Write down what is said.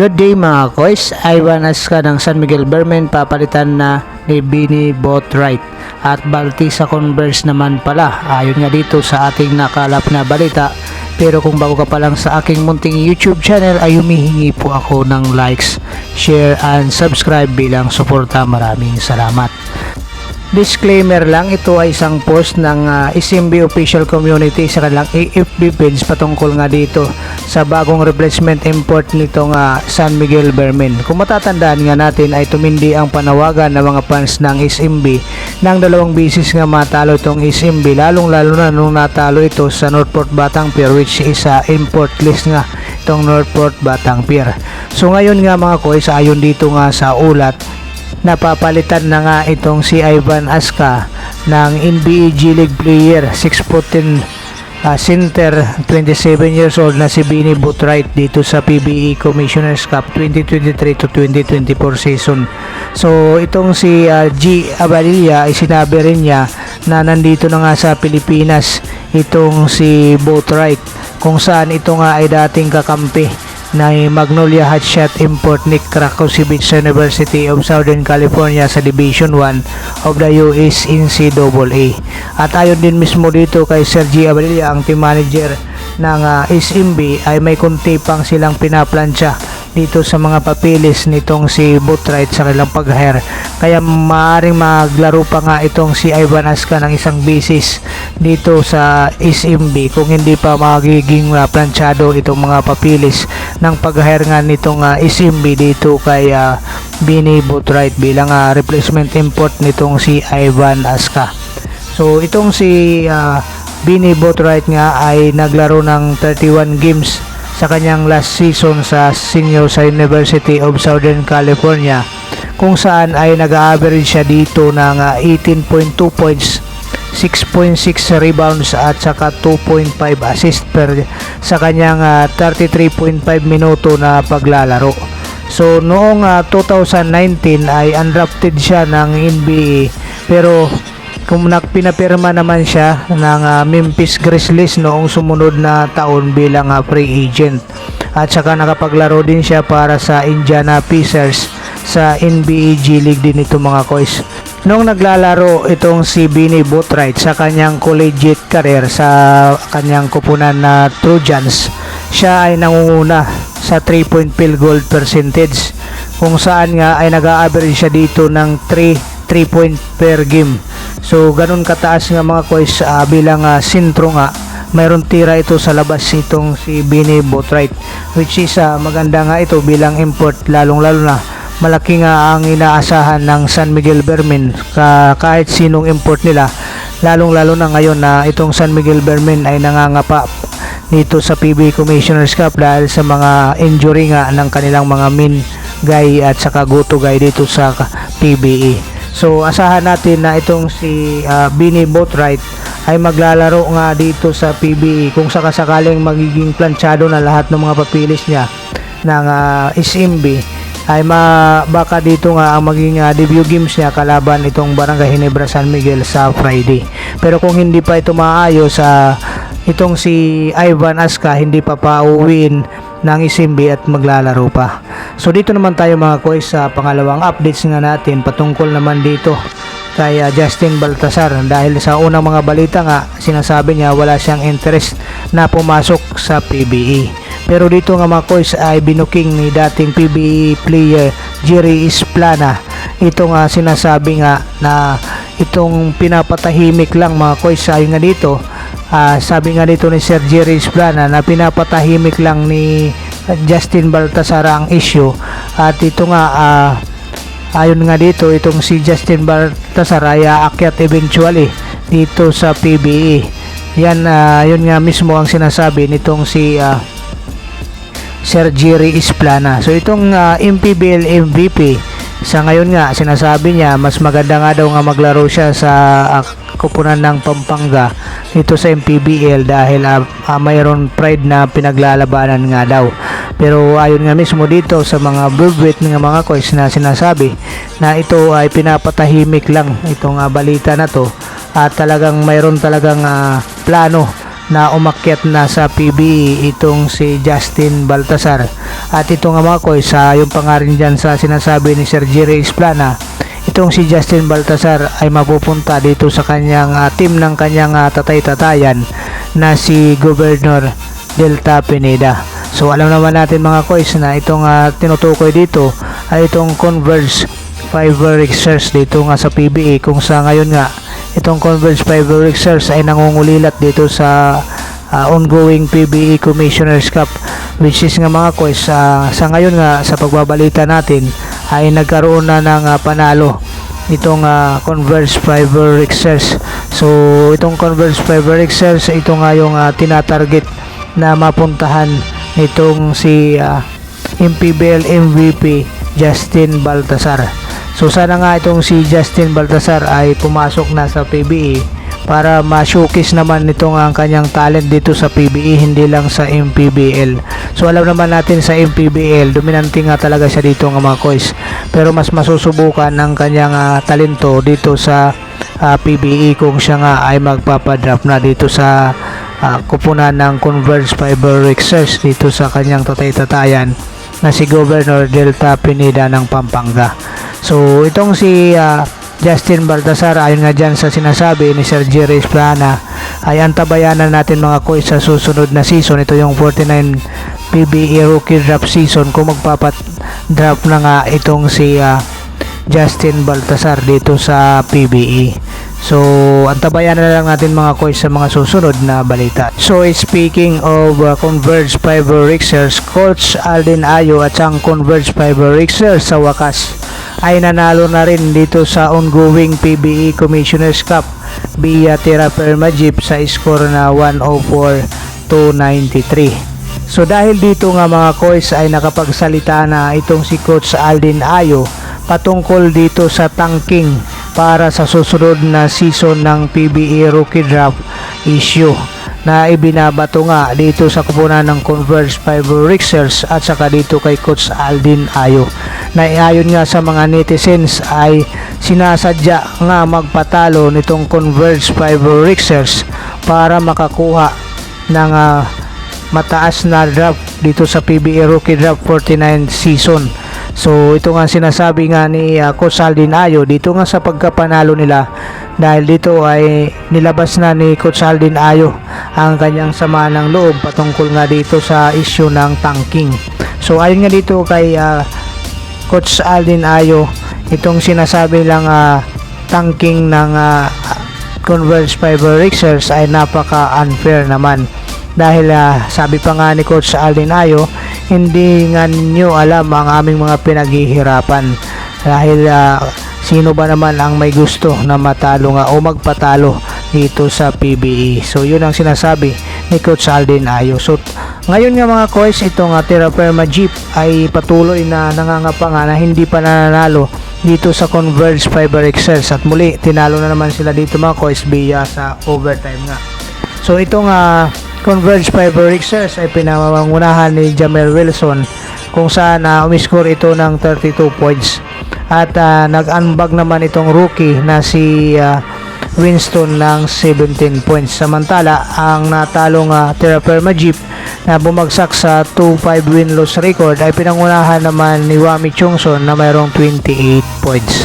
Good day mga koys, Ivan Aska ng San Miguel Bermen papalitan na ni Bini Boatwright at Balti sa Converse naman pala. Ayon nga dito sa ating nakalap na balita. Pero kung bago ka pa lang sa aking munting YouTube channel ay humihingi po ako ng likes, share and subscribe bilang suporta. Maraming salamat. Disclaimer lang, ito ay isang post ng SMB official community sa kanilang AFB page patungkol nga dito sa bagong replacement import nitong San Miguel Bermen. Kung matatandaan nga natin ay tumindi ang panawagan ng mga fans ng SMB ng dalawang bisis nga matalo itong SMB, lalong lalo na nung natalo ito sa Northport Batang Pier, which is import list nga itong Northport Batang Pier. So ngayon nga mga koys, ayon dito nga sa ulat, napapalitan na nga itong si Ivan Aska ng NBA G League player, 6'10" center, 27 years old na si Bini Boatwright dito sa PBE Commissioner's Cup 2023 to 2024 season. So itong si G Abalilla ay sinabi rin niya na nandito na nga sa Pilipinas itong si Boatwright, kung saan ito nga ay dating kakampi na Magnolia Hotshot import ni Krakow Beach University of Southern California sa Division 1 of the US NCAA. At ayon din mismo dito kay Sergi Abalilla, ang team manager ng SMB, ay may kunti pang silang pinaplansya dito sa mga papilis nitong si Boatwright sa kanilang pag-hire. Kaya maaaring maglaro pa nga itong si Ivan Aska ng isang bisis dito sa SMB kung hindi pa magiging planchado itong mga papilis ng pag-hire nga nitong SMB dito kay Bini Boatwright bilang replacement import nitong si Ivan Aska. So itong si Bini Boatwright nga ay naglaro ng 31 games sa kanyang last season sa senior sa University of Southern California, kung saan ay nag-average siya dito ng 18.2 points, 6.6 rebounds at saka 2.5 assist per sa kanyang 33.5 minuto na paglalaro. So noong 2019 ay undrafted siya ng NBA, pero kung pinapirma naman siya ng Memphis Grizzlies noong sumunod na taon bilang free agent, at saka nakapaglaro din siya para sa Indiana Pacers sa NBA G League din ito mga koys. Noong naglalaro itong si Bini Boatwright sa kanyang collegiate career sa kanyang kupunan na Trojans, siya ay nangunguna sa 3-point field goal percentage, kung saan nga ay nag-average siya dito ng 3 point per game. So ganun kataas nga mga koys bilang sentro nga, mayroon tira ito sa labas itong si Bini Boatwright, which is maganda nga ito bilang import, lalong lalo na malaki nga ang inaasahan ng San Miguel Bermen kahit sinong import nila, lalong lalo na ngayon na itong San Miguel Bermen ay nangangapa dito sa PBA Commissioner's Cup dahil sa mga injury nga ng kanilang mga main guy at saka go-to guy dito sa PBA. So asahan natin na itong si Bini Boatwright ay maglalaro nga dito sa PBA kung sakasakaling magiging planchado na lahat ng mga papilis niya ng SMB, ay baka dito nga ang maging debut games niya kalaban itong Barangay Ginebra San Miguel sa Friday. Pero kung hindi pa ito maayos, itong si Ivan Aska hindi pa pauwiin ng SMB at maglalaro pa. So dito naman tayo mga koys sa pangalawang updates nga natin patungkol naman dito kay Justin Baltasar, dahil sa unang mga balita nga sinasabi niya wala siyang interest na pumasok sa PBA. Pero dito nga mga koys ay binuking ni dating PBA player Jerry Esplana. Ito nga sinasabi nga na itong pinapatahimik lang mga koys, ayon nga dito, sabi nga dito ni Sir Jerry Esplana na pinapatahimik lang ni Justin Baltasar ang issue. At ito nga ayon nga dito, itong si Justin Baltasar ay aakyat eventually dito sa PBA. Yan, yun nga mismo ang sinasabi nitong si Sir Jerry Esplana. So itong MPBL MVP sa ngayon nga sinasabi niya mas maganda nga daw nga maglaro siya sa kupunan ng Pampanga dito sa MPBL dahil mayroon pride na pinaglalabanan nga daw. Pero ayon nga mismo dito sa mga bullwit ng mga koys na sinasabi na ito ay pinapatahimik lang itong balita na to, at talagang mayroon talagang plano na umakyat na sa PBE itong si Justin Baltasar. At ito nga mga koy, sa yung pangarin dyan sa sinasabi ni Sir Jerry Esplana, itong si Justin Baltasar ay mapupunta dito sa kanyang team ng kanyang tatay-tatayan na si Governor Delta Pineda. So alam naman natin mga koys na itong tinutukoy dito ay itong Converge Fiber Research dito nga sa PBA, kung sa ngayon nga itong Converge Fiber Research ay nangungulilat dito sa ongoing PBA Commissioners Cup, which is nga mga koys sa ngayon nga sa pagbabalita natin ay nagkaroon na ng panalo itong Converge Fiber Research. So itong Converge Fiber Research, ito nga yung tinatarget na mapuntahan nitong si MPBL MVP Justin Baltasar. So sana nga itong si Justin Baltasar ay pumasok na sa PBA para ma-showcase naman nitong ang kanyang talent dito sa PBA, hindi lang sa MPBL. So alam naman natin sa MPBL, dominante nga talaga siya dito ng mga koys. Pero mas masusubukan ang kanyang talento dito sa PBA kung siya nga ay magpapadraft na dito sa kupunan ng Converge Fiber Research dito sa kanyang tatay-tatayan na si Governor Delta Pineda ng Pampanga. So itong si Justin Baltasar, ayon nga dyan sa sinasabi ni Sir Jerry Esplana, ay antabayanan natin mga koy sa susunod na season. Ito yung 49 PBA Rookie Draft season kung magpapat-draft na nga itong si Justin Baltasar dito sa PBA. So antabayan na lang natin mga koy sa mga susunod na balita. So speaking of Converge Fiber Research, Coach Alden Ayo at ang Converge Fiber Research sa wakas ay nanalo na rin dito sa ongoing PBA Commissioners Cup via Terra Firma Jeep sa score na 104-93. So dahil dito nga mga koys ay nakapagsalita na itong si Coach Alden Ayo patungkol dito sa tanking para sa susunod na season ng PBA Rookie Draft issue na ibinabato nga dito sa kupunan ng Converge Fiber Research at saka dito kay Coach Alden Ayo, na ayon nga sa mga netizens ay sinasadya nga magpatalo nitong Converge Fiber Research para makakuha ng mataas na draft dito sa PBA Rookie Draft 49 season. So ito nga sinasabi nga ni Coach Alden Ayo dito nga sa pagkapanalo nila, dahil dito ay nilabas na ni Coach Alden Ayo ang kanyang sama ng loob patungkol nga dito sa issue ng tanking. So ayon nga dito kay Coach Alden Ayo, itong sinasabi lang tanking ng Converge Fiber Research ay napaka unfair naman, dahil sabi pa nga ni Coach Alden Ayo, hindi nga ninyo alam ang aming mga pinaghihirapan, dahil sino ba naman ang may gusto na matalo nga o magpatalo dito sa PBA. So yun ang sinasabi ni Coach Alden Ayo. So ngayon nga mga koys, itong Terra Firma Jeep ay patuloy na nangangapa nga na hindi pa nananalo dito sa Converge Fiber Research, at muli tinalo na naman sila dito mga koys via sa overtime nga. So itong Converge Fiber Research ay pinangungunahan ni Jamel Wilson, kung saan umiscore ito ng 32 points. At nag-unbag naman itong rookie na si Winston ng 17 points. Samantala, ang natalong Terra Firma Jeep na bumagsak sa 2-5 win-loss record ay pinangunahan naman ni Wami Chungson na mayroong 28 points.